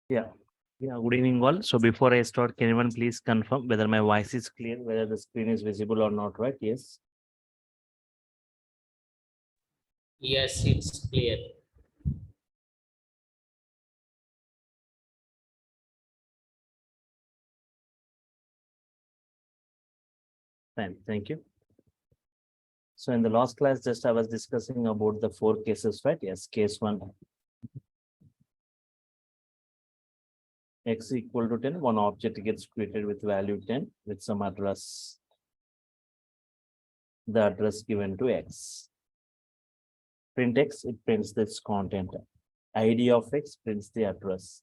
Yeah. Yeah. Good evening, all. So before I start, can anyone please confirm whether my voice is clear, whether the screen is visible or not, right? Yes. Yes, it's clear. Fine. Thank you. So in the last class, just I was discussing about the 4 cases, right? Yes. Case 1, x equal to 10. One object gets created with value 10 with some address. The address given to x. Print x, it prints this content. ID of x prints the address.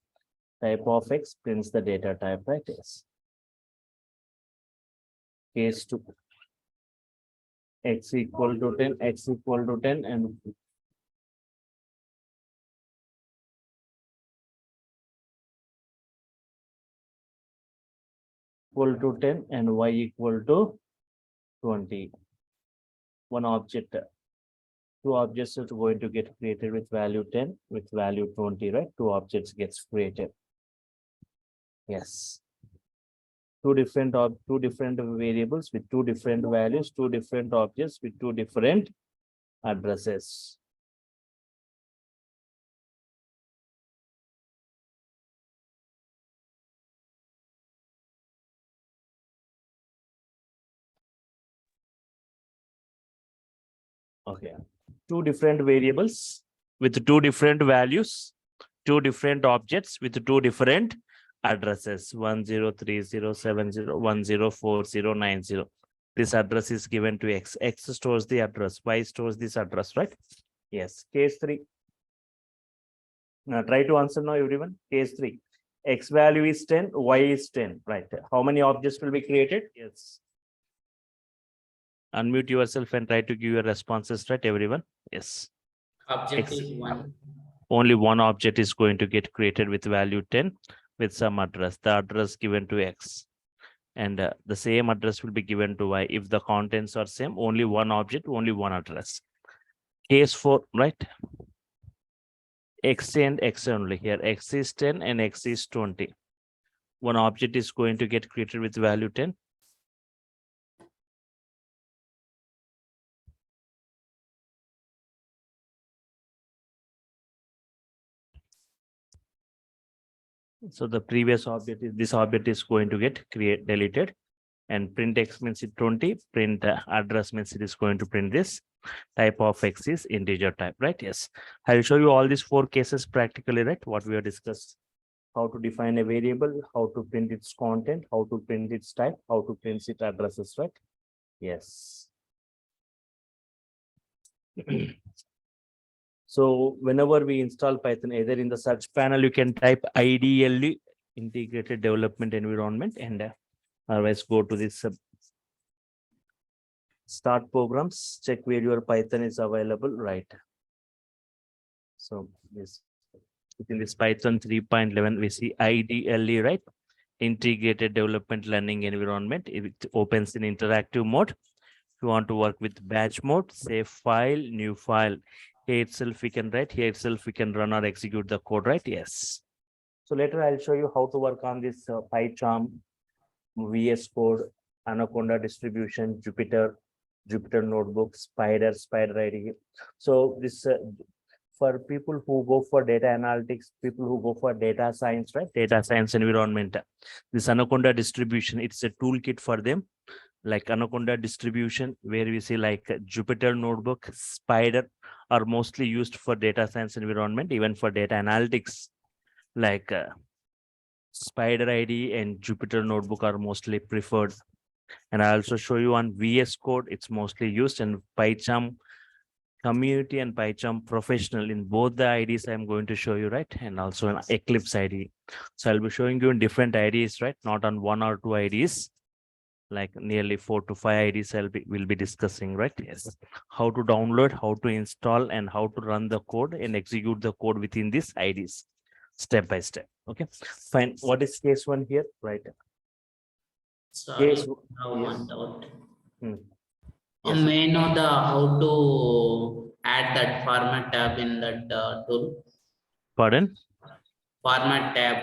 Type of x prints the data type, right? Yes. Case 2. X equal to 10, x equal to 10, and equal to 10 and y equal to 20. One object, 2 objects are going to get created with value 10, with value 20, right? 2 objects gets created. Yes. Two different variables with 2 different values, 2 different objects with 2 different addresses. Okay. 2 different variables with 2 different values, 2 different objects with 2 different addresses, 103070104090. This address is given to x. X stores the address, y stores this address, right? Yes. Case 3. Now try to answer now, everyone. Case 3. X value is 10, y is 10, right? How many objects will be created? Yes. Unmute yourself and try to give your responses, right, everyone? Yes. Object is 1. Only one object is going to get created with value 10 with some address, the address given to x. And the same address will be given to y. If the contents are same, only one object, only one address. Case 4, right? X and x only here. X is 10 and x is 20. One object is going to get created with value 10. So the previous object is, this object is going to get deleted, and print x means it 20, print address means it is going to print this. Type of x is integer type, right? Yes. I'll show you all these 4 cases practically, right? What we have discussed. How to define a variable, how to print its content, how to print its type, how to print its addresses, right? Yes. So whenever we install Python, either in the search panel, you can type IDLE, integrated development environment, and otherwise go to this start programs, check where your Python is available, right? So this in this Python 3.11, we see IDLE, right? Integrated development learning environment. It opens in interactive mode. If you want to work with batch mode, save file, new file. Here itself we can write, here itself we can run or execute the code, right? Yes. So later I'll show you how to work on this PyCharm, VS Code, Anaconda distribution, Jupyter notebook, Spider ID. So this for people who go for data analytics, people who go for data science, right? Data science environment. This Anaconda distribution, it's a toolkit for them. Like Anaconda distribution, where we see like Jupyter notebook, Spider are mostly used for data science environment, even for data analytics. Like Spider ID and Jupyter notebook are mostly preferred. And I also show you on VS Code, it's mostly used, and PyCharm community and PyCharm professional, in both the IDs I'm going to show you, right? And also an Eclipse ID. So I'll be showing you in different IDs, right? Not on 1 or 2 IDs, like nearly 4 to 5 IDs we'll be discussing, right? Yes. How to download, how to install, and how to run the code and execute the code within these IDs, step by step. Okay, fine. What is case 1 here, right? Sorry, Case, now yes. one doubt. Hmm. Yes. May I know the how to add that format tab in that tool? Pardon? format tab.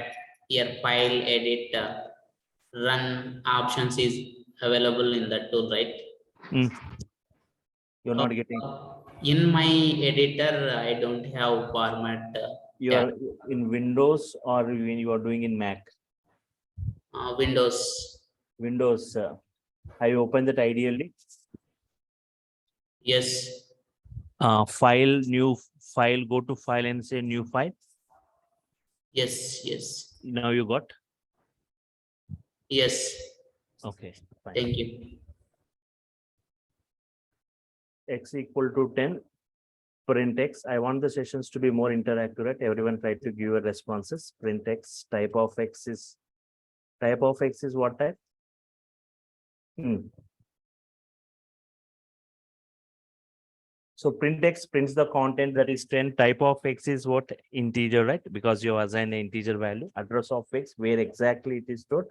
Here file, edit, run options is available in the tool, right? You're not getting. In my editor, I don't have format You tab. are in Windows or when you are doing in Mac? Windows. Windows. Have you opened that ideally? Yes. File, new file, go to file and say new file. Yes. Yes. Now you got. Yes. Okay, fine. Thank you. X equal to 10. Print X. I want the sessions to be more interactive, right? Everyone try to give your responses. Print X. Type of X is what type? So print X prints the content that is 10. Type of X is what? Integer, right? Because you assign an integer value. Address of X, where exactly it is stored.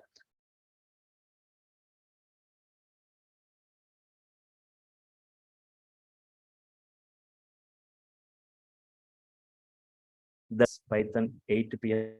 That's Python 8 p.m.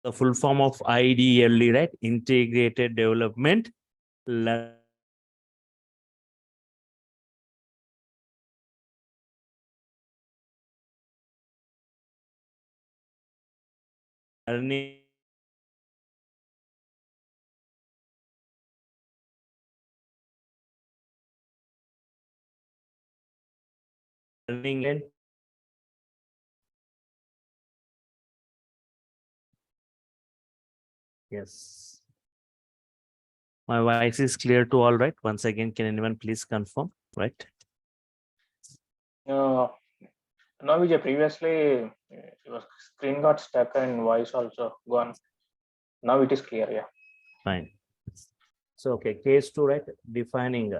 The full form of IDLE, right? Integrated Development Learning. Learning. Yes. My voice is clear to all, right? Once again, can anyone please confirm, right? No, Vijay, previously your screen got stuck and voice also gone. Now it is clear, yeah. Fine. So, okay, case 2, right? Defining.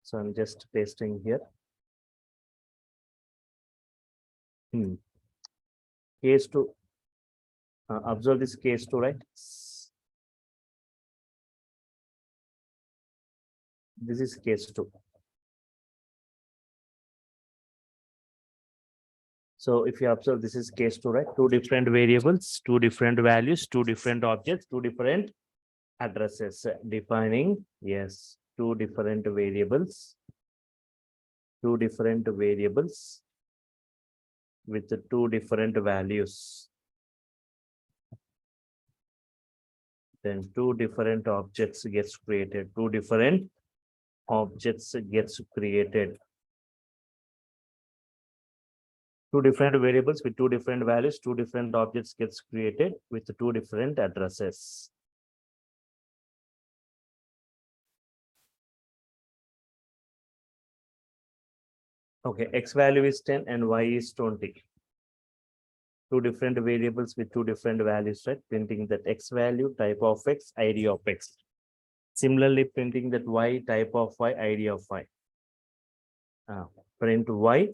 So I'm just pasting here. Case 2. Observe this case 2, right? This is case 2. So if you observe, this is case 2, right? 2 different variables, 2 different values, 2 different objects, 2 different addresses. Defining, yes, 2 different variables, 2 different variables with the 2 different values. Then 2 different objects gets created. 2 different objects gets created. 2 different variables with 2 different values, 2 different objects gets created with 2 different addresses. Okay, X value is 10 and Y is 20. 2 different variables with 2 different values, right? Printing that X value, type of X, ID of X. Similarly, printing that Y, type of Y, ID of Y. Print Y,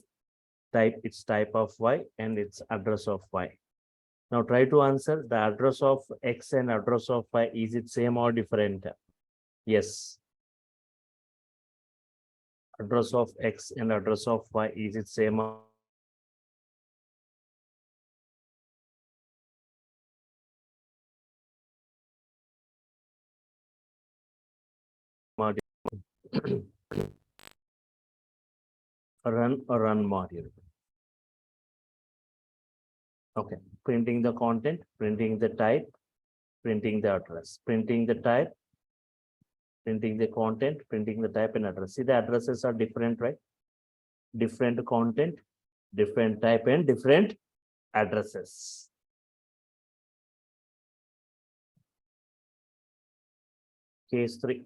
type its type of Y and its address of Y. Now try to answer the address of X and address of Y. Is it same or different? Yes. Address of X and address of Y, is it same or run module? Okay, printing the content, printing the type, printing the address, printing the type, printing the content, printing the type and address. See, the addresses are different, right? Different content, different type and different addresses. Case 3.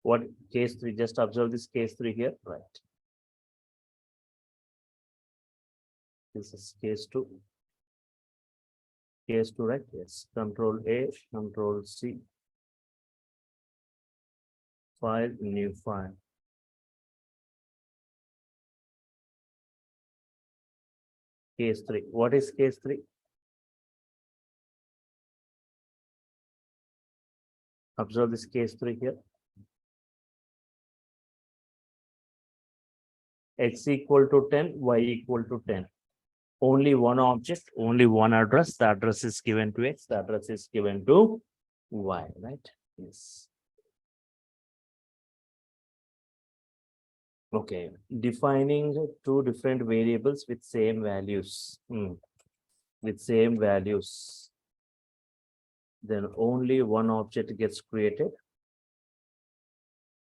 What case 3? Just observe this case 3 here, right? This is case 2. Case 2, right? Yes. Control A, Control C. File, new file. Case 3. What is case 3? Observe this case 3 here. X equal to 10, Y equal to 10. Only one object, only one address. The address is given to X, the address is given to Y, right? Yes. Okay, defining two different variables with same values. With same values. Then only one object gets created.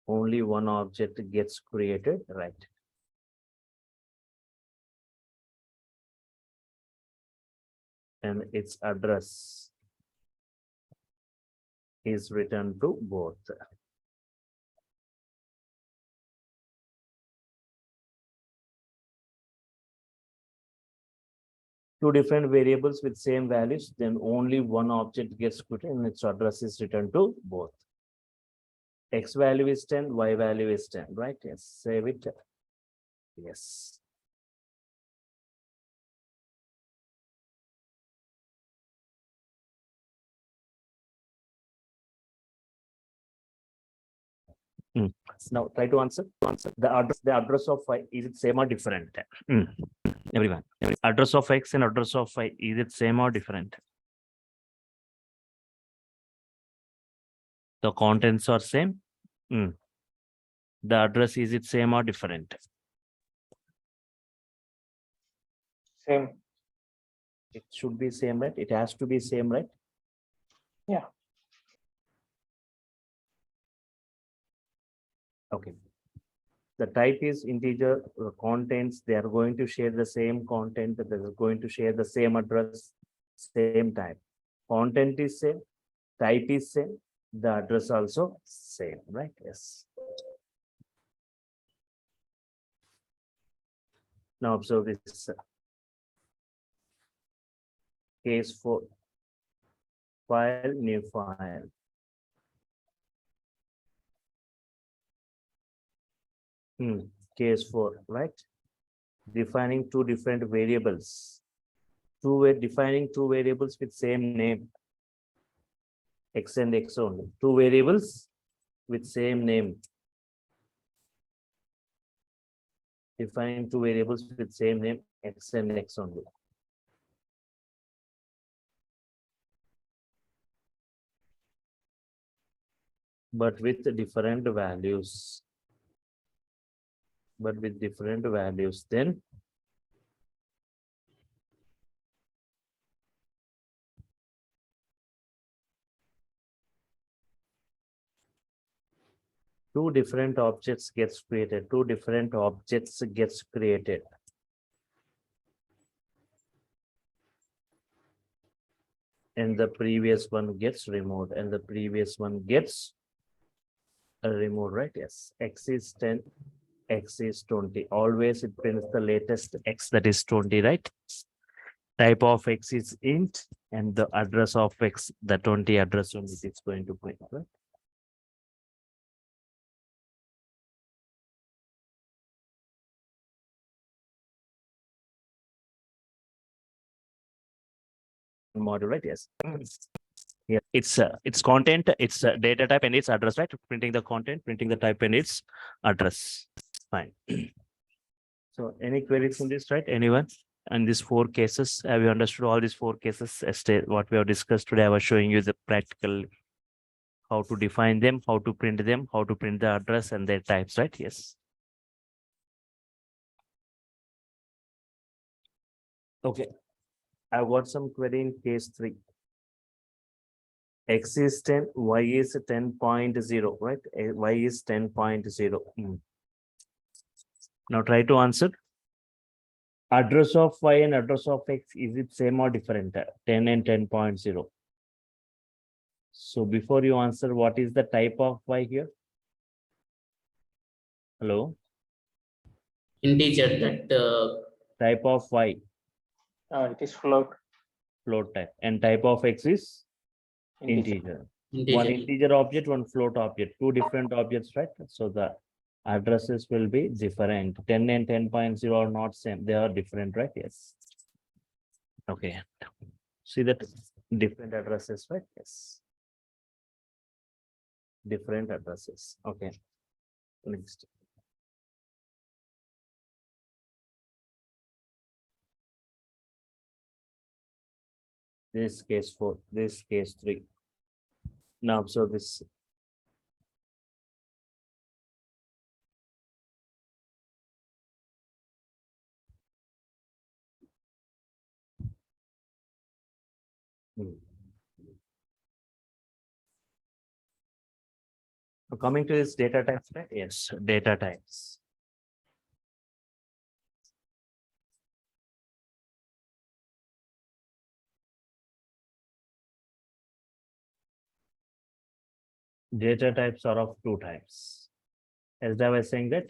Only one object gets created, right? And its address is returned to both. Two different variables with same values, then only one object gets created and its address is returned to both. X value is 10, Y value is 10, right? Yes, save it. Yes. Now try to answer. The address of Y, is it same or different? Everyone. Address of X and address of Y, is it same or different? The contents are same. The address, is it same or different? Same. It should be same, right? It has to be same, right? Yeah. Okay. The type is integer. Contents, they are going to share the same content. They are going to share the same address, same type. Content is same, type is same, the address also same, right? Yes. Now observe this case 4. File, new file. Case 4, right? Defining two different variables. Defining two variables with same name. X and X only. Two variables with same name. Defining two variables with same name, X and X only. But with different values. Then two different objects gets created. And the previous one gets removed, removed, right? Yes. X is 10, X is 20. Always it prints the latest X, that is 20, right? Type of X is int, and the address of X, the 20 address only it's going to print, right? Module, right? Yes. Yeah, it's content, it's data type and its address, right? Printing the content, printing the type and its address. Fine. So any queries in this, right? Anyone? And these 4 cases, have you understood all these 4 cases? What we have discussed today, I was showing you the practical, how to define them, how to print them, how to print the address and their types, right? Yes. Okay. I've got some query in case 3. X is 10, Y is 10.0, right? Y is 10.0. Now try to answer. Address of Y and address of X, is it same or different? 10 and 10.0. So before you answer, what is the type of Y here? Hello. Integer that Type of y, It is float. float type, and type of x is Integer. integer. One integer. integer object, one float object, two different objects, right? So the addresses will be different. 10 and 10.0 are not same. They are different, right? Yes. Okay. See that different addresses, right? Yes. Different addresses. Okay. Next. This case 4, this case 3. Now observe this. Hmm. So coming to this data types, right? Yes, data types. Data types are of two types. As I was saying that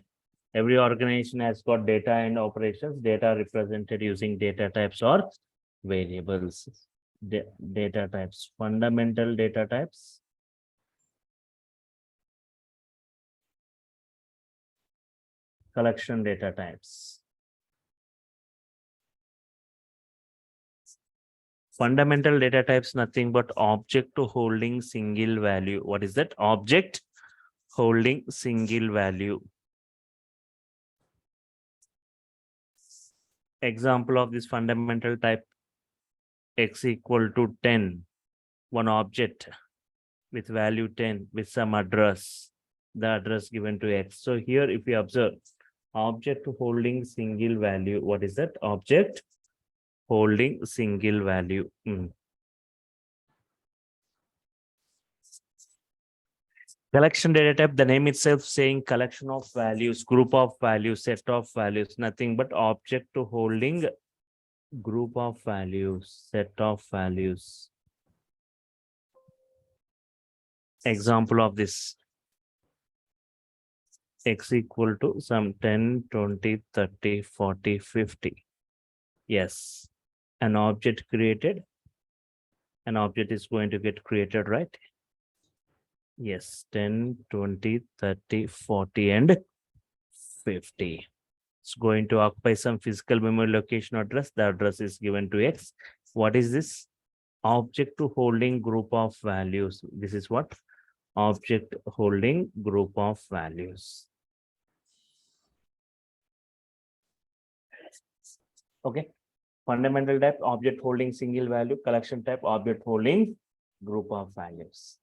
every organization has got data and operations, data represented using data types or variables. Data types, fundamental data types, collection data types. Fundamental data types, nothing but object to holding single value. What is that? Object holding single value. Example of this fundamental type, x equal to 10, one object with value 10 with some address, the address given to x. So here if we observe object holding single value, what is that? Object holding single value. Collection data type, the name itself saying collection of values, group of values, set of values, nothing but object to holding group of values, set of values. Example of this, x equal to some 10, 20, 30, 40, 50. Yes, an object created, an object is going to get created, right? Yes, 10, 20, 30, 40, and 50. It's going to occupy some physical memory location address. The address is given to x. What is this? Object to holding group of values. This is what? Object holding group of values. Okay. Fundamental type, object holding single value. Collection type, object holding group of values.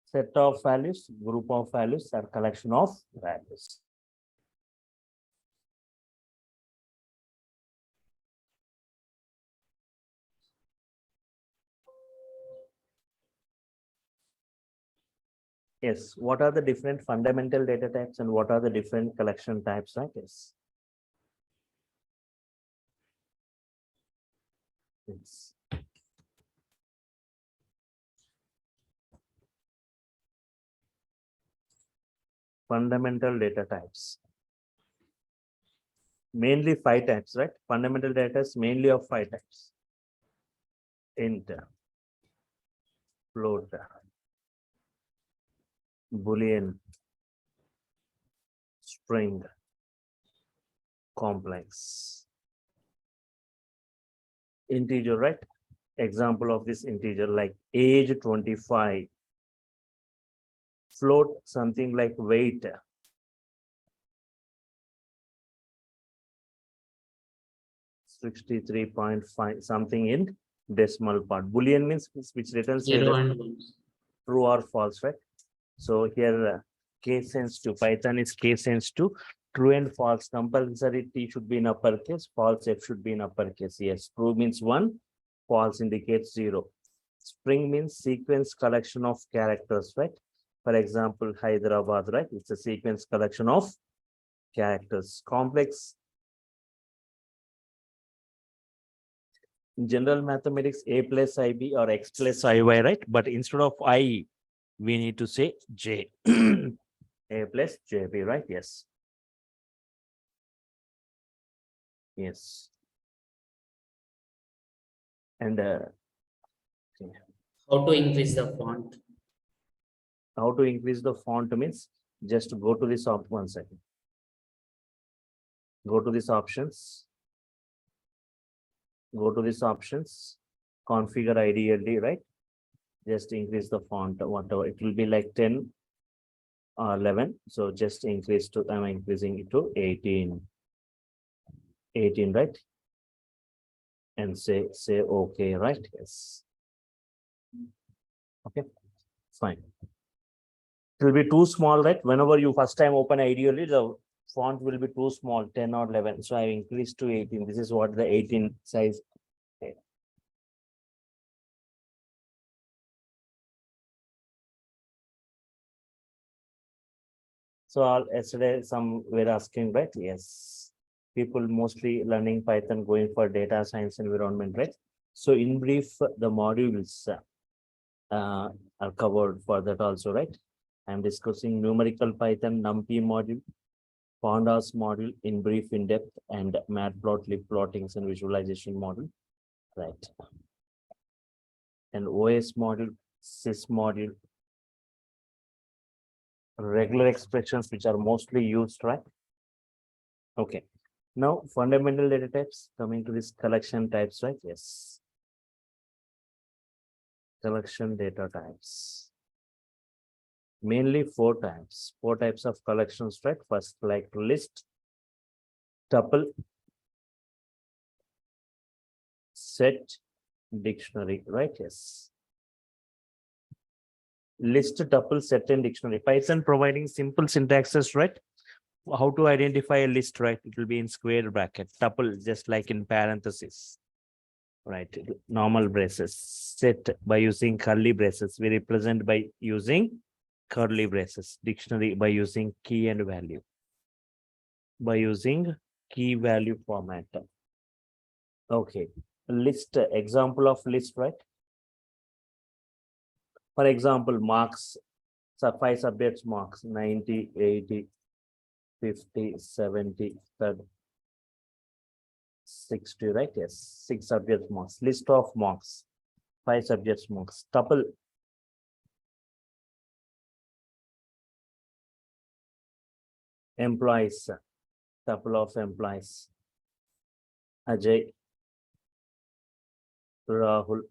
Set of values, group of values, or collection of values. Yes, what are the different fundamental data types and what are the different collection types, right? Yes. Yes. Fundamental data types. Mainly 5 types, right? Fundamental data is mainly of 5 types. Int, float, Boolean, string, complex. Integer, right? Example of this integer like age 25. Float, something like weight. 63.5, something in decimal part. Boolean means which returns 0 either and 1. true or false, right? So here case sensitive, Python is case sensitive, true and false. Compulsory T should be in uppercase, false F should be in uppercase. Yes, true means 1, false indicates 0. String means sequence collection of characters, right? For example, Hyderabad, right? It's a sequence collection of characters. Complex. In general mathematics, a plus ib or x plus iy, right? But instead of I, we need to say j. A plus jb, right? Yes. Yes. And How to increase the font? how to increase the font means just go to this option. One second. Go to these options. Go to these options. Configure IDLD, right? Just increase the font, whatever. It will be like 10 or 11. So just increase to, I'm increasing it to 18. 18, right? And say okay, right? Yes. Okay, fine. It will be too small, right? Whenever you first time open ideally, the font will be too small, 10 or 11. So I increased to 18. This is what the 18 size. Okay. So yesterday some were asking, right? Yes. People mostly learning Python going for data science environment, right? So in brief, the modules are covered for that also, right? I'm discussing numerical Python, NumPy module, Pandas module in brief, in depth, and matplotlib plottings and visualization module, right? And OS module, sys module, regular expressions which are mostly used, right? Okay. Now fundamental data types, coming to this collection types, right? Yes. Collection data types. Mainly four types of collections, right? First, like list, tuple, set, dictionary, right? Yes. List, tuple, set, and dictionary. Python providing simple syntaxes, right? How to identify a list, right? It will be in square bracket. Tuple, just like in parentheses, right? Normal braces. Set by using curly braces. We represent by using curly braces. Dictionary by using key and value. By using key value format. Okay. List, example of list, right? For example, marks, 5 subjects marks, 90, 80, 50, 70, 30, 60, right? Yes, 6 subjects marks. List of marks, 5 subjects marks. Tuple, employees, tuple of employees. Ajay, Rahul,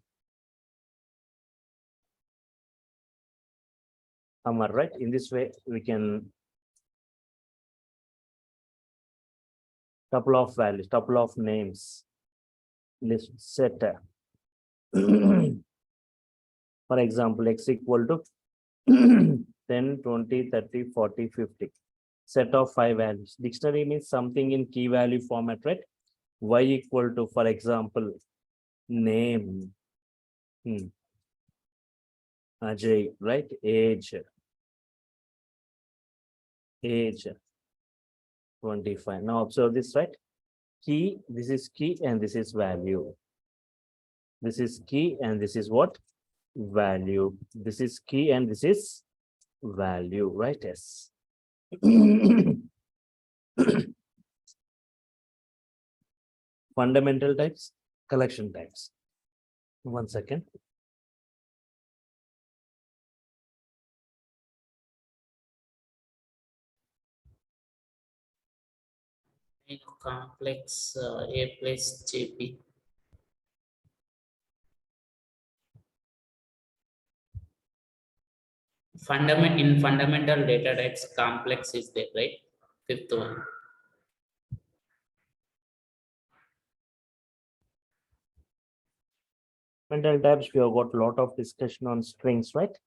Amar, right? In this way, we can tuple of values, tuple of names, list set. For example, x equal to 10, 20, 30, 40, 50. Set of 5 values. Dictionary means something in key value format, right? Y equal to, for example, name, Ajay, right? Age, 25. Now observe this, right? Key, this is key and this is value. This is key and this is what? Value. This is key and this is value, right? Yes. Fundamental types, collection types. 1 second. Complex A plus JP. In fundamental data types, complex is there, right? Fifth one. Fundamental types, we have got a lot of discussion on strings, right?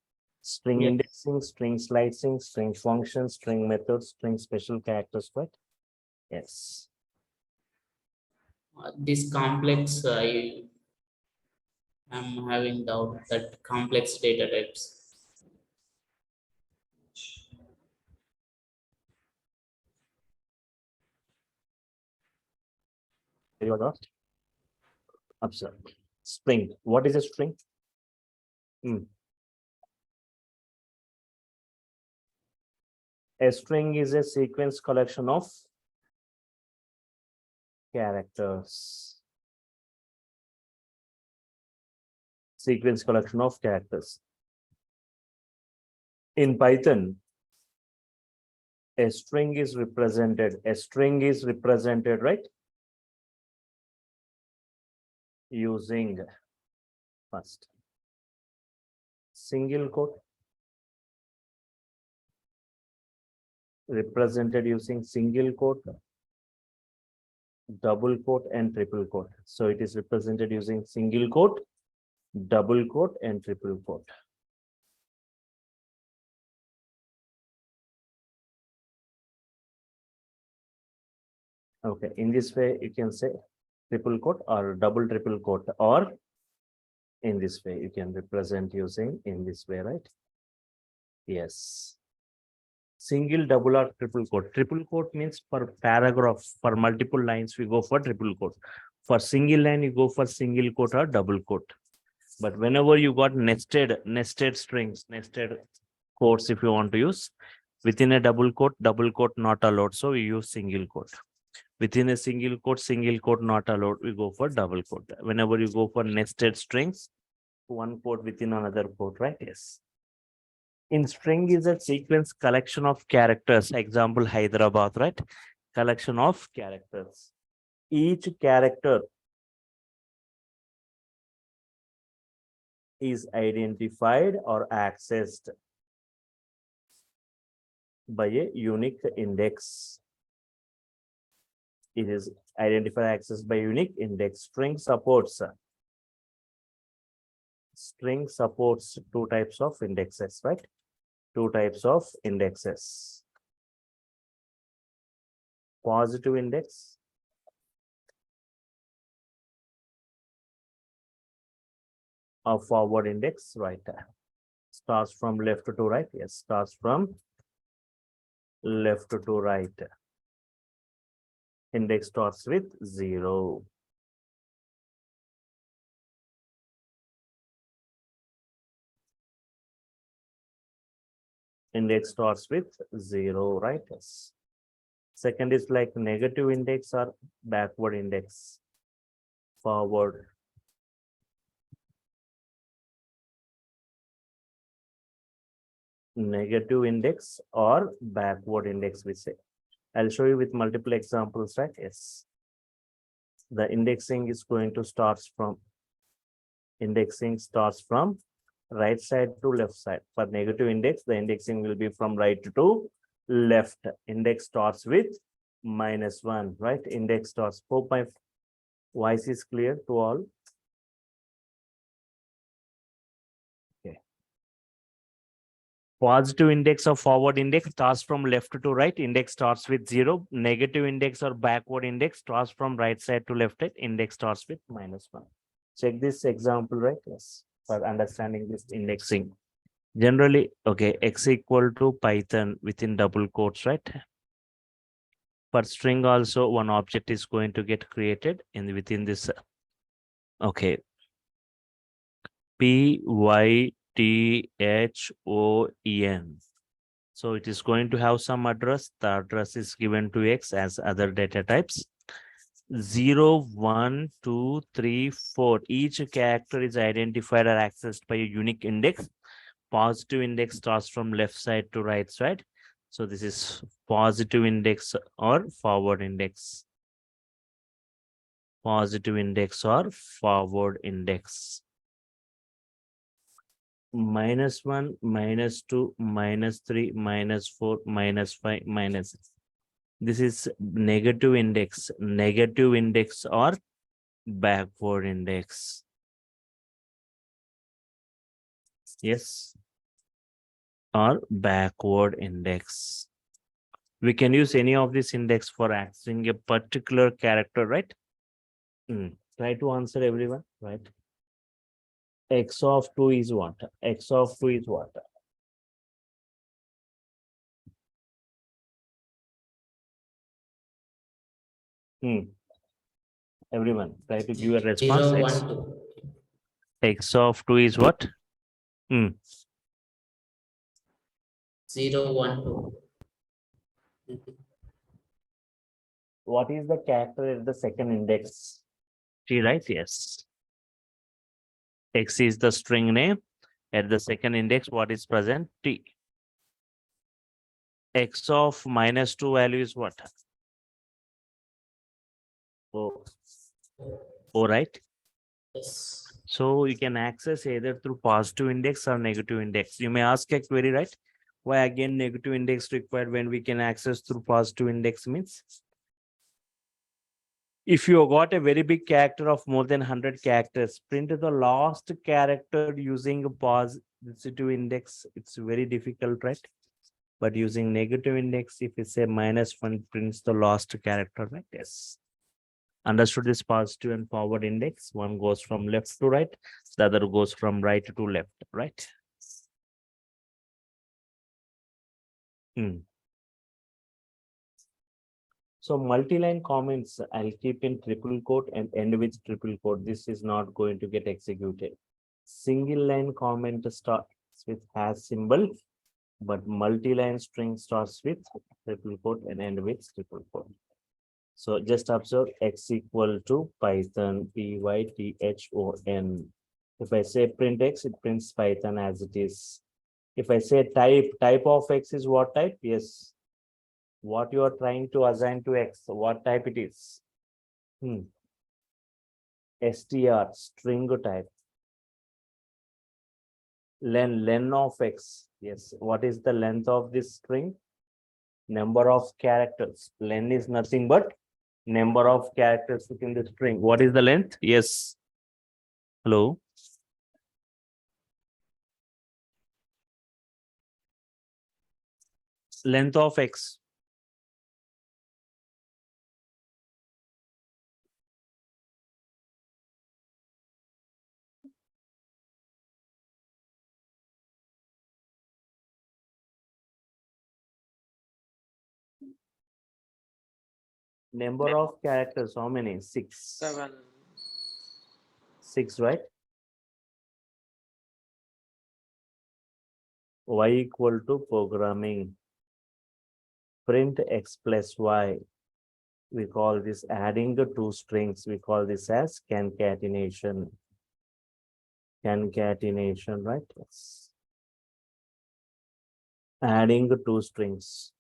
String Yes. indexing, string slicing, string functions, string methods, string special characters, right? Yes. This complex I'm having doubt that complex data types. You are not observe. String. What is a string? A string is a sequence collection of characters. Sequence collection of characters. In Python, a string is represented, right? Using first single quote, represented using single quote, double quote, and triple quote. So it is represented using single quote, double quote, and triple quote. Okay, in this way, you can say triple quote or double triple quote, or in this way, you can represent using in this way, right? Yes. Single, double, or triple quote. Triple quote means per paragraph, for multiple lines, we go for triple quote. For single line, you go for single quote or double quote. But whenever you got nested strings, nested quotes, if you want to use, within a double quote not allowed. So we use single quote. Within a single quote not allowed, we go for double quote. Whenever you go for nested strings, one quote within another quote, right? Yes. In string is a sequence collection of characters. Example, Hyderabad, right? Collection of characters. Each character is identified or accessed by a unique index. It is identified accessed by unique index. String supports two types of indexes, right? Two types of indexes. Positive index or forward index, right? Starts from left to right. Yes, starts from left to right. Index starts with 0. Index starts with 0, right? Yes. Second is like negative index or backward index. Forward. Negative index or backward index, we say. I'll show you with multiple examples, right? Yes. The indexing is going to starts from right side to left side. For negative index, the indexing will be from right to left. Index starts with -1, right? Index starts. Hope my voice is clear to all. Okay. Positive index or forward index starts from left to right. Index starts with 0. Negative index or backward index starts from right side to left side. Index starts with -1. Check this example, right? Yes. For understanding this indexing. Generally, okay, x equal to Python within double quotes, right? For string also, one object is going to get created within this. Okay. PYTHON. So it is going to have some address. The address is given to X as other data types. 0, 1, 2, 3, 4. Each character is identified or accessed by a unique index. Positive index starts from left side to right side. So this is positive index or forward index. Positive index or forward index. -1, -2, -3, -4, -5, -6. This is negative index or backward index. Yes. Or backward index. We can use any of this index for accessing a particular character, right? Try to answer everyone, right? X of 2 is what? X of 2 is what? Everyone, try to give a response. 0, X, 1, 2. X of 2 is what? 0, 1, 2. What is the character at the second index? T, right? Yes. X is the string name. At the second index, what is present? T. X of minus 2 value is what? O. O, right? Yes. So you can access either through positive index or negative index. You may ask a query, right? Why again negative index required when we can access through positive index means? If you got a very big character of more than 100 characters, print the last character using a positive index. It's very difficult, right? But using negative index, if you say -1, prints the last character, right? Yes. Understood this positive and forward index. One goes from left to right, the other goes from right to left, right? So multi-line comments, I'll keep in triple quote and end with triple quote. This is not going to get executed. Single line comment starts with hash symbol, but multi-line string starts with triple quote and end with triple quote. So just observe X equal to Python Python. If I say print X, it prints Python as it is. If I say type of X is what type? Yes. What you are trying to assign to X, what type it is? str, string type. Len of X. Yes. What is the length of this string? Number of characters. Len is nothing but number of characters within the string. What is the length? Yes. Hello. Length of X. Number of characters, how many? 6. 7. 6, right? Y equal to programming. Print X plus Y. We call this adding the two strings. We call this as concatenation. Concatenation, right? Yes. Adding the two strings.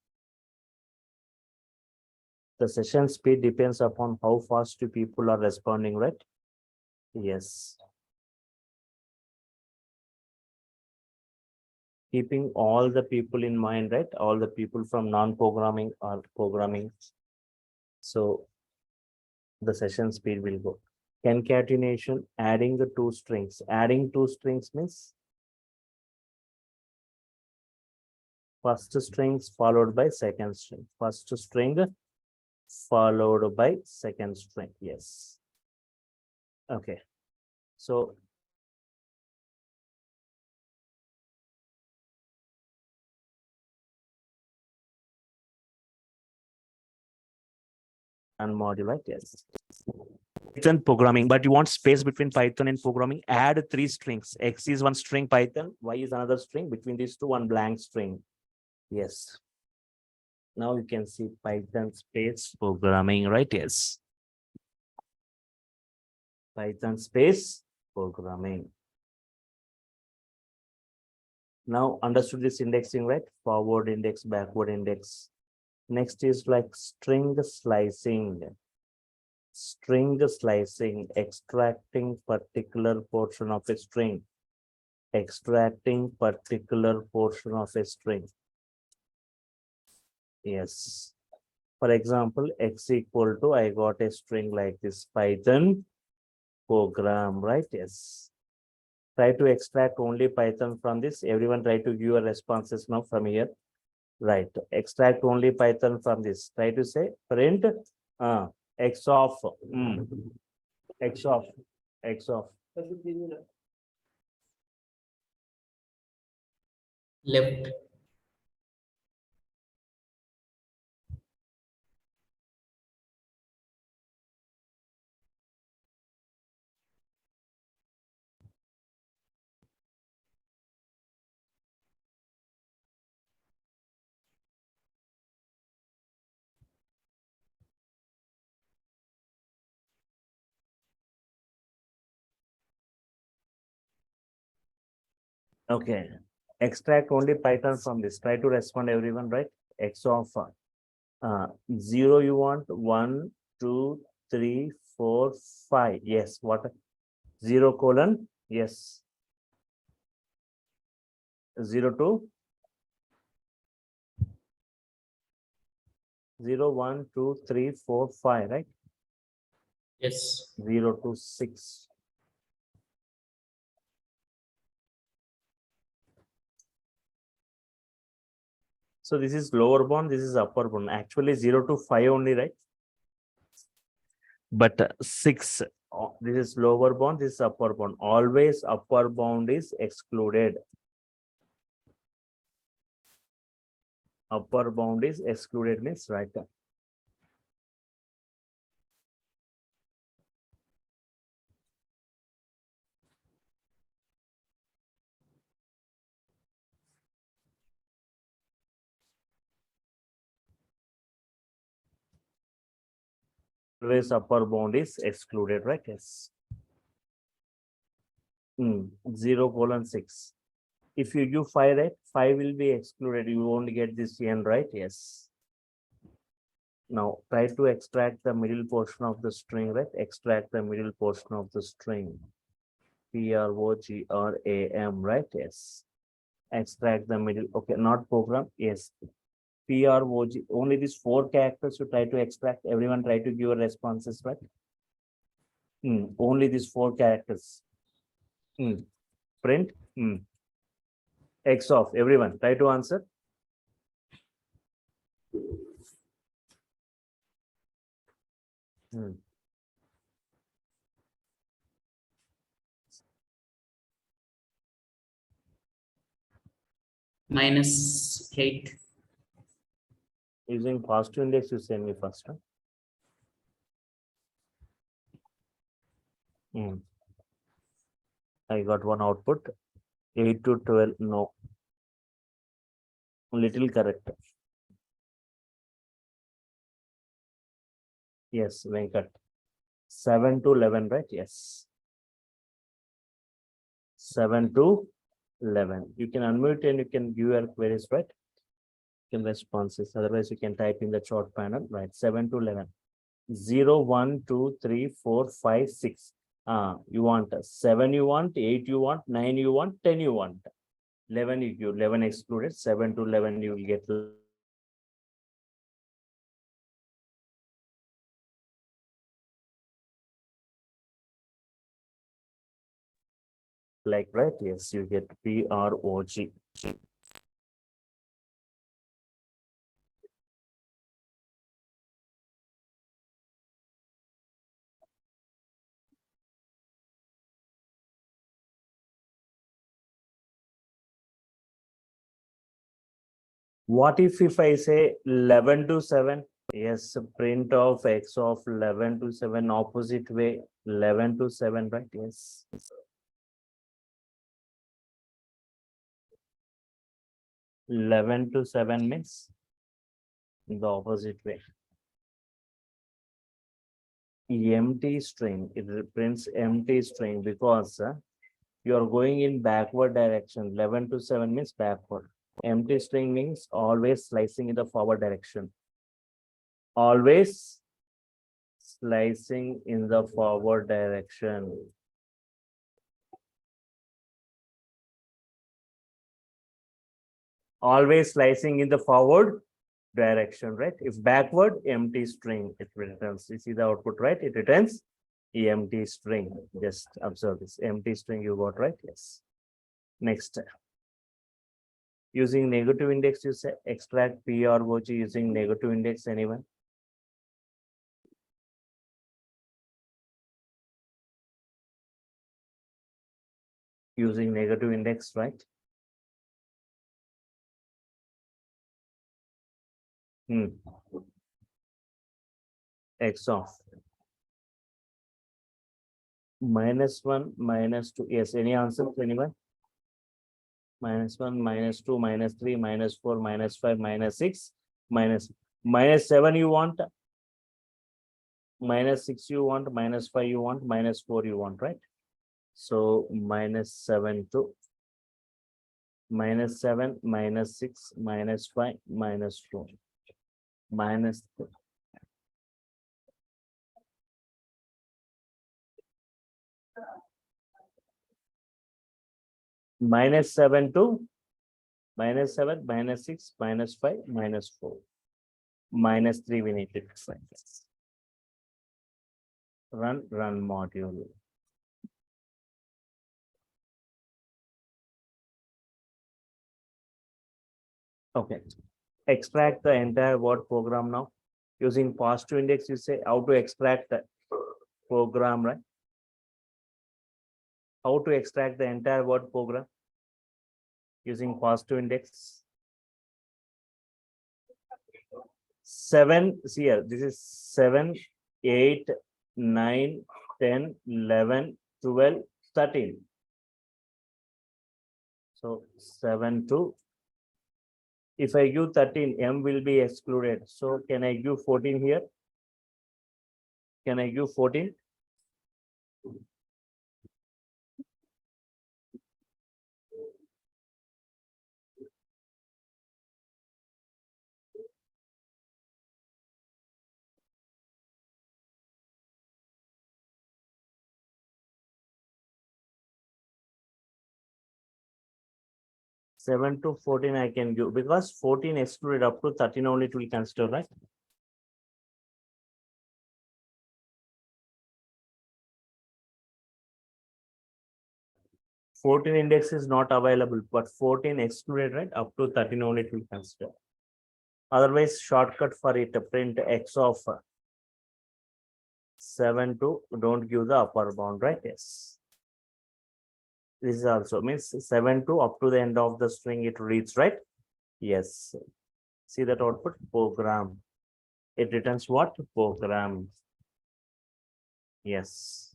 The session speed depends upon how fast the people are responding, right? Yes. Keeping all the people in mind, right? All the people from non-programming or programming. So the session speed will go. Concatenation, adding the two strings. Adding two strings means first strings followed by second string. First string followed by second string. Yes. Okay. So and module, right? Yes. Python programming, but you want space between Python and programming. Add 3 strings. X is one string Python, Y is another string. Between these two, one blank string. Yes. Now you can see Python space programming, right? Yes. Python space programming. Now understood this indexing, right? Forward index, backward index. Next is like string slicing. String slicing, extracting particular portion of a string. Extracting particular portion of a string. Yes. For example, X equal to, I got a string like this, Python program, right? Yes. Try to extract only Python from this. Everyone try to give your responses now from here. Right. Extract only Python from this. Try to say print X of X of X of. left, Okay. Extract only Python from this. Try to respond everyone, right? X of 0 you want, 1, 2, 3, 4, 5. Yes. What? 0 colon. Yes. 0 to 0, 1, 2, 3, 4, 5, right? yes, 0 to 6. So this is lower bound, this is upper bound. Actually 0 to 5 only, right? But 6, this is lower bound, this is upper bound. Always upper bound is excluded. Upper bound is excluded means right. Always upper bound is excluded, right? Yes. 0 colon 6. If you do 5, right? 5 will be excluded. You won't get this n, right? Yes. Now try to extract the middle portion of the string, right? Extract the middle portion of the string. PROGRAM, right? Yes. Extract the middle. Okay, not program. Yes. PROG. Only these 4 characters you try to extract. Everyone try to give your responses, right? Only these 4 characters. Print. X of everyone. Try to answer. -8, Using positive index, you send me first. Huh? I got one output. 8 to 12. No. Little correct. Yes, Venkat. 7 to 11, right? Yes. 7 to 11. You can unmute and you can give your queries, right? You can responses. Otherwise, you can type in the short panel, right? 7 to 11. 0, 1, 2, 3, 4, 5, 6. You want 7, you want 8, you want 9, you want 10, you want 11. You 11 excluded. 7 to 11, you will get like, right? Yes, you get PROG. What if I say 11 to 7? Yes, print of X of 11 to 7 opposite way, 11 to 7, right? Yes. 11 to 7 means in the opposite way. Empty string, it represents empty string because you are going in backward direction. 11 to 7 means backward. Empty string means always slicing in the forward direction. Always slicing in the forward direction. Always slicing in the forward direction, right? If backward, empty string, it returns. You see the output, right? It returns empty string. Just observe this empty string you got, right? Yes. Next, using negative index, you say extract PROG using negative index. Anyone? Using negative index, right? X of -1, -2. Yes, any answer, anyone? -1, -2, -3, -4, -5, -6, -7 you want, -6 you want, -5 you want, -4 you want, right? So -7 to -7, -6, -5, -4, -3. -7 to -7, -6, -5, -4, -3 we need to define this. Run module. Okay. Extract the entire word program now. Using positive index, you say how to extract the program, right? How to extract the entire word program using positive index. 7, see here, this is 7, 8, 9, 10, 11, 12, 13. So 7 to, if I give 13, M will be excluded. So can I give 14 here? Can I give 14? 7 to 14 I can give, because 14 excluded, up to 13 only it will consider, right? Fourteen index is not available, but 14 excluded, right? Up to 13 only it will consider. Otherwise, shortcut for it, print X of 7 to, don't give the upper bound, right? Yes. This is also means 7 to up to the end of the string it reads, right? Yes. See that output, program. It returns what? Program. Yes.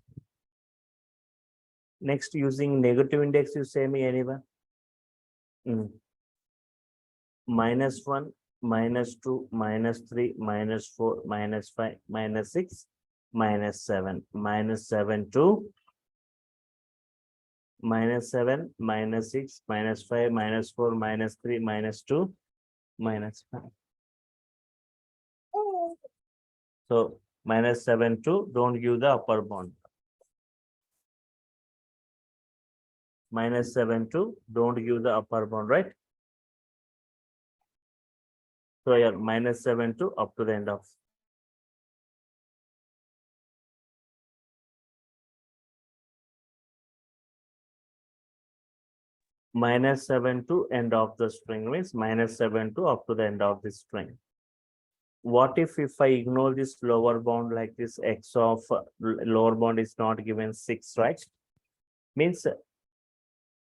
Next, using negative index, you say me anyone? -1, -2, -3, -4, -5, -6, -7, -7 to -7, -6, -5, -4, -3, -2, -5. So -7 to, don't give the upper bound. -7 to, don't give the upper bound, right? So yeah, -7 to up to the end of. -7 to end of the string means -7 to up to the end of the string. What if I ignore this lower bound like this, X of lower bound is not given 6, right? Means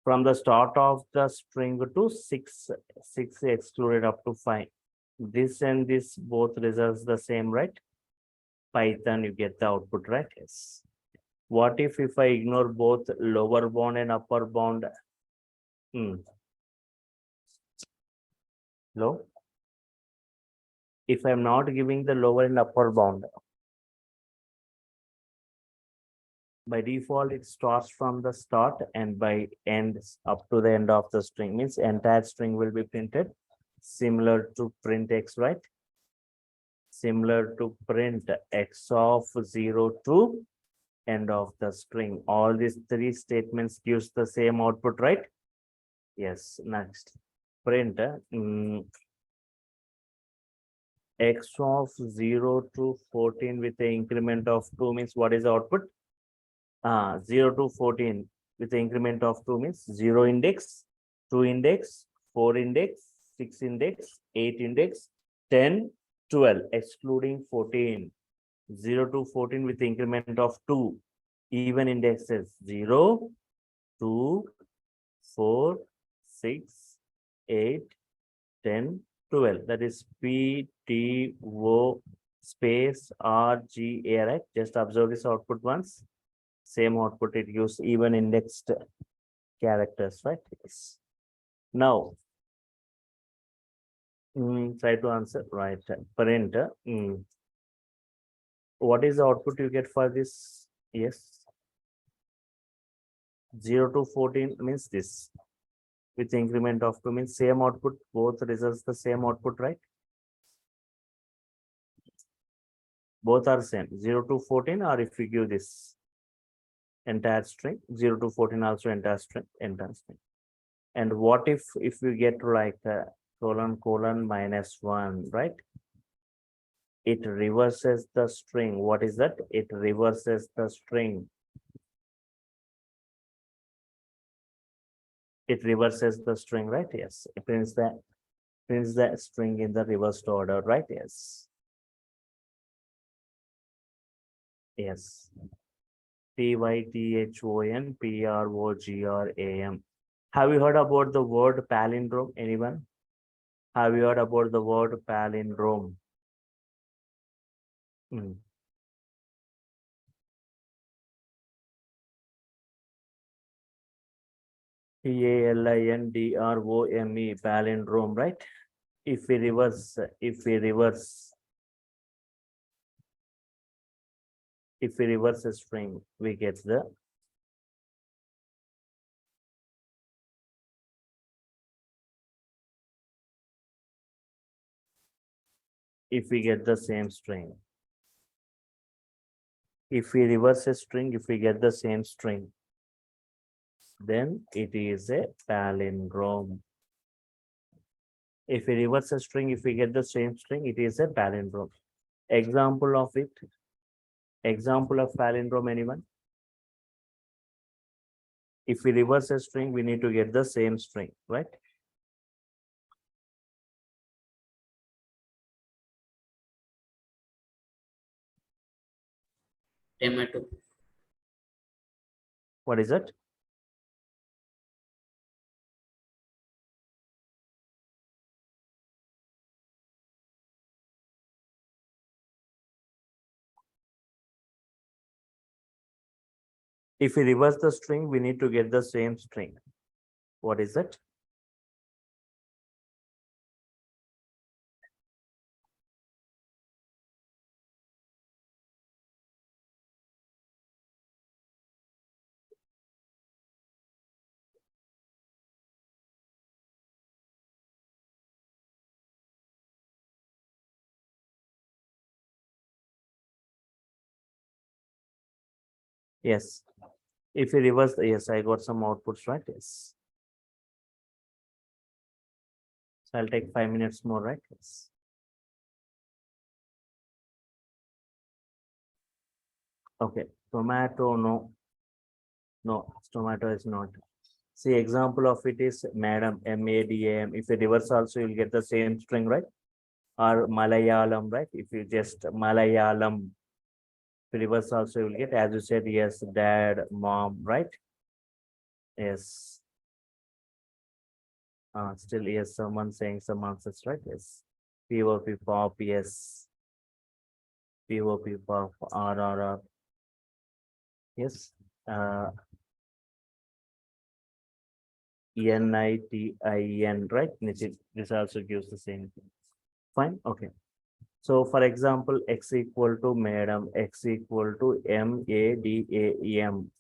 from the start of the string to 6 excluded up to 5. This and this both results the same, right? Python, you get the output, right? Yes. What if I ignore both lower bound and upper bound? Low. If I'm not giving the lower and upper bound, by default it starts from the start and by ends up to the end of the string, means entire string will be printed, similar to print X, right? Similar to print X of 0 to end of the string. All these three statements gives the same output, right? Yes. Next, print X of 0 to 14 with the increment of 2 means what is the output? 0 to 14 with the increment of 2 means 0 index, 2 index, 4 index, 6 index, 8 index, 10, 12, excluding 14. 0 to 14 with the increment of 2. Even indexes 0, 2, 4, 6, 8, 10, 12. That is P T O space R G A, right? Just observe this output once. Same output it gives even indexed characters, right? Yes. Now, try to answer, right? Parent, what is the output you get for this? Yes. 0 to 14 means this. With increment of 2 means same output, both results the same output, right? Both are same, 0 to 14, or if we give this entire string, 0 to 14 also entire string, entire string. And what if we get like colon minus 1, right? It reverses the string. What is that? It reverses the string. It reverses the string, right? Yes. It prints the string in the reversed order, right? Yes. Yes. PYTHONPROGRAM. Have you heard about the word palindrome? Anyone? Have you heard about the word palindrome? PALINDROME, palindrome, right? If we reverse a string, we get the same string. If we reverse a string, if we get the same string, then it is a palindrome. If we reverse a string, if we get the same string, it is a palindrome. Example of it. Example of palindrome, anyone? If we reverse a string, we need to get the same string, right? Tomato. What is it? If we reverse the string, we need to get the same string. What is it? Yes. If we reverse, yes, I got some outputs, right? Yes. So I'll take 5 minutes more, right? Yes. Okay. Tomato, no. No, tomato is not. See, example of it is madam, MADAM. If you reverse also, you'll get the same string, right? Or Malayalam, right? If you just Malayalam, reverse also you'll get, as you said, yes, dad, mom, right? Yes. Still, yes, someone saying some answers, right? Yes. POP, pop, yes. POP, pop, RRR. Yes. NITIN, right? This also gives the same thing. Fine. Okay. So for example, X equal to madam, X equal to MADAM.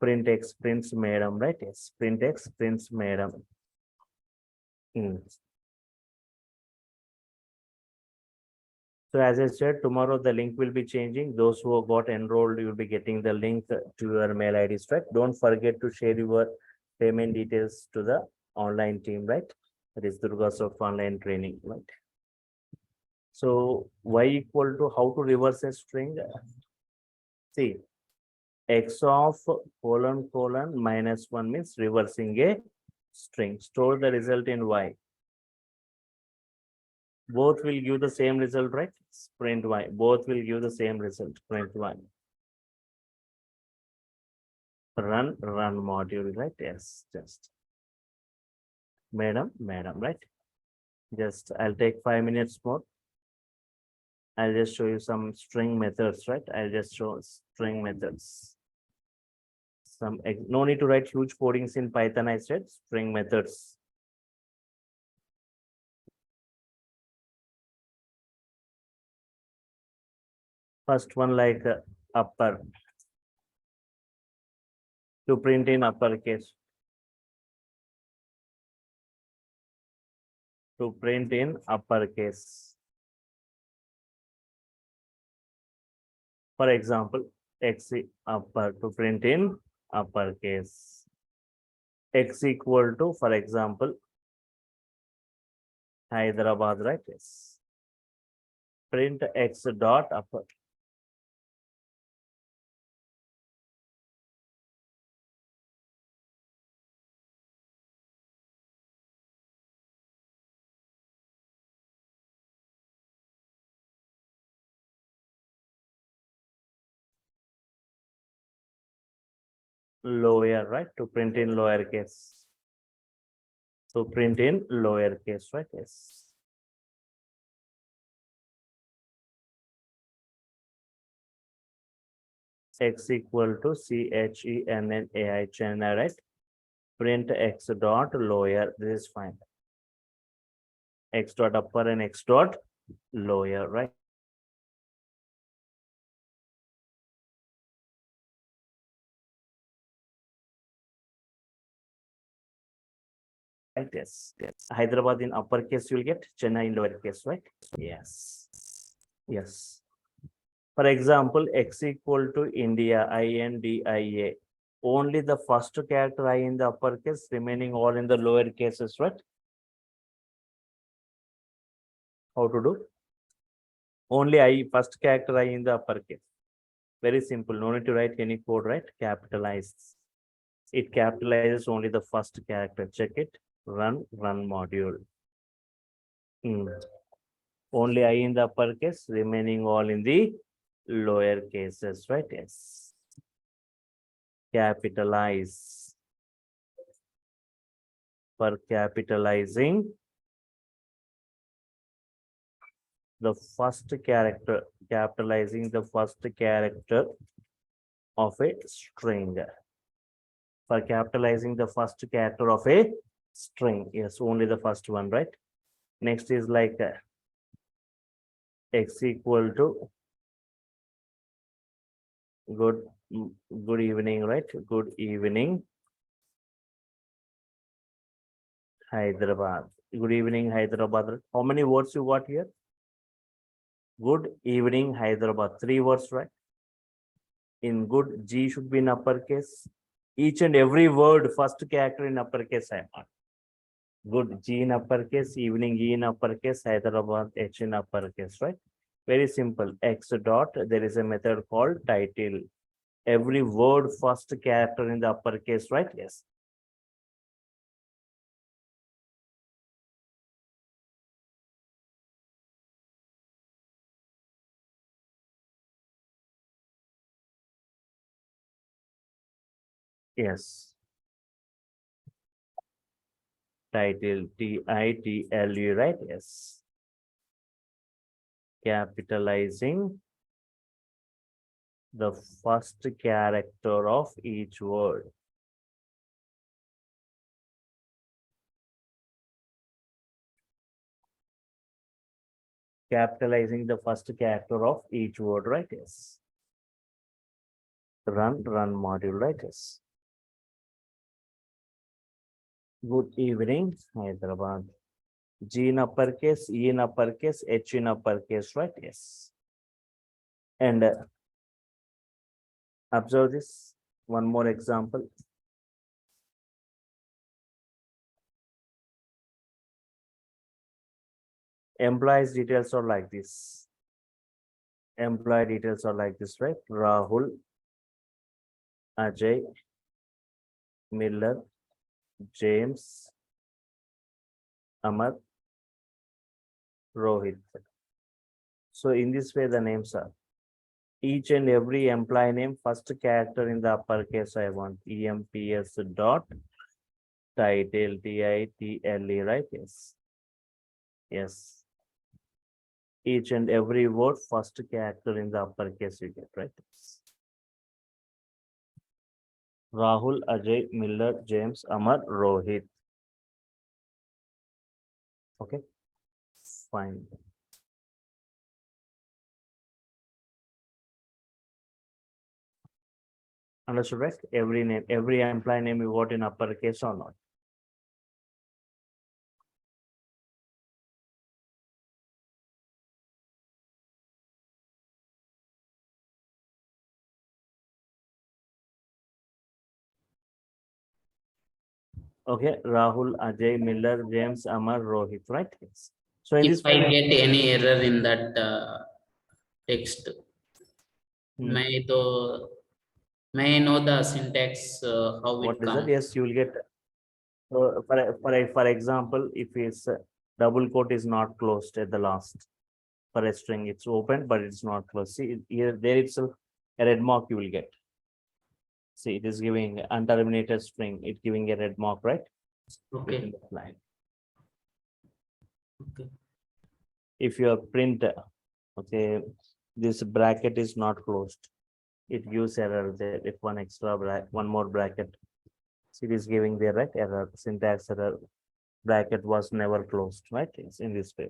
Print X prints madam, right? Yes. Print X prints madam. So as I said, tomorrow the link will be changing. Those who got enrolled, you'll be getting the link to your mail IDs, right? Don't forget to share your payment details to the online team, right? That is DURGASOFT online training, right? So y equal to how to reverse a string? See, x of colon minus 1 means reversing a string. Store the result in y. Both will give the same result, right? Print y. Both will give the same result. Print y. Run module, right? Yes, just madam, right? Just I'll take 5 minutes more. I'll just show you some string methods, right? I'll just show string methods. No need to write huge codings in Python. I said string methods. First one like upper, to print in uppercase. To print in uppercase. For example, x upper, to print in uppercase. X equal to, for example, Hyderabad, right? Yes. Print x dot upper. Lower, right? To print in lowercase. To print in lowercase, right? Yes. X equal to CHENNAI, right? Print x dot lower. This is fine. X dot upper and x dot lower, right? Right, yes, yes. Hyderabad in uppercase, you'll get Chennai in lowercase, right? Yes, yes. For example, x equal to India, INDIA. Only the first character I in the uppercase, remaining all in the lower cases, right? How to do? Only I, first character I in the uppercase. Very simple. No need to write any code, right? Capitalize. It capitalizes only the first character. Check it. Run module. Only I in the uppercase, remaining all in the lower cases, right? Yes. Capitalize. For capitalizing the first character, capitalizing the first character of a string. For capitalizing the first character of a string. Yes, only the first one, right? Next is like x equal to good evening, right? Good evening, Hyderabad. Good evening, Hyderabad. How many words you got here? Good evening, Hyderabad. 3 words, right? In good, G should be in uppercase. Each and every word, first character in uppercase, I want. Good, G in uppercase, evening, E in uppercase, Hyderabad, H in uppercase, right? Very simple. X dot, there is a method called title. Every word, first character in the uppercase, right? Yes. Yes. Title, TITLE, right? Yes. Capitalizing the first character of each word. Capitalizing the first character of each word, right? Yes. Run module, right? Yes. Good evening, Hyderabad. G in uppercase, E in uppercase, H in uppercase, right? Yes. And observe this. One more example. Employees details are like this. Employee details are like this, right? Rahul, Ajay, Miller, James, Amar, Rohit. So in this way, the names are each and every employee name, first character in the uppercase. I want EMPS dot title, TITLE, right? Yes. Yes. each and every word, first character in the uppercase you get, right? Rahul, Ajay, Miller, James, Amar, Rohit. Okay, fine. Understood, right? Every name, every employee name you got in uppercase or not? Okay, Rahul, Ajay, Miller, James, Amar, Rohit, right? Yes. So in If this I way, get any error in that text, hmm, may I know the syntax, how what it is that? comes? Yes, you will get. For example, if it's double quote is not closed at the last for a string, it's open but it's not closed. See here, there itself a red mark you will get. See, it is giving unterminated string. It's giving a red mark, right? Okay. Within the line. Okay. If your print, okay, this bracket is not closed, it gives error there. If one extra one more bracket, see, it is giving there, right? Error, syntax error. Bracket was never closed, right? It's in this way.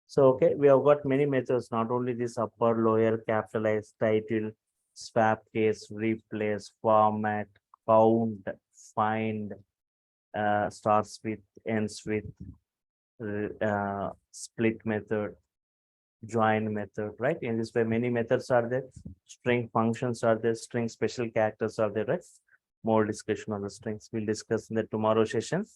So, okay, we have got many methods, not only this upper, lower, capitalize, title, swap case, replace, format, count, find, starts with, ends with, split method, join method, right? In this way, many methods are there. String functions are there. String special characters are there, right? More discussion on the strings. We'll discuss in the tomorrow session.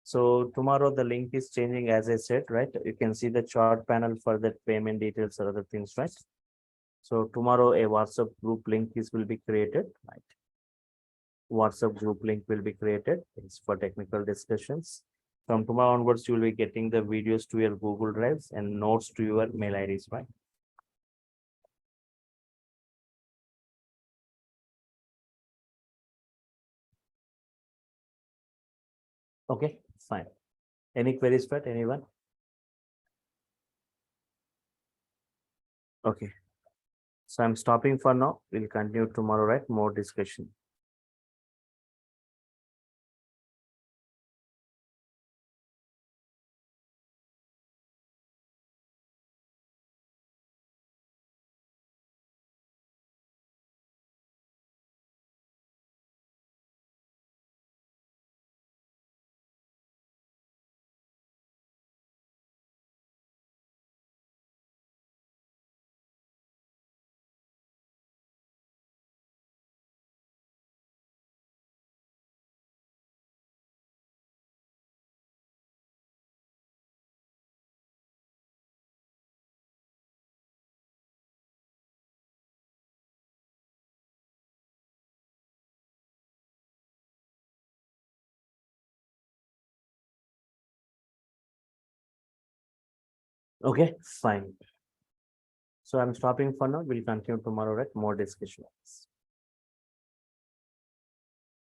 So tomorrow the link is changing, as I said, right? You can see the chart panel for the payment details or other things, right? So tomorrow a WhatsApp group link will be created, right? WhatsApp group link will be created. It's for technical discussions. From tomorrow onwards, you will be getting the videos to your Google Drives and notes to your mail IDs, right? Okay, fine. Any queries, Pat? Anyone? Okay. So I'm stopping for now. We'll continue tomorrow, right? More discussion. Okay, fine. So I'm stopping for now. We'll continue tomorrow, right? More discussions.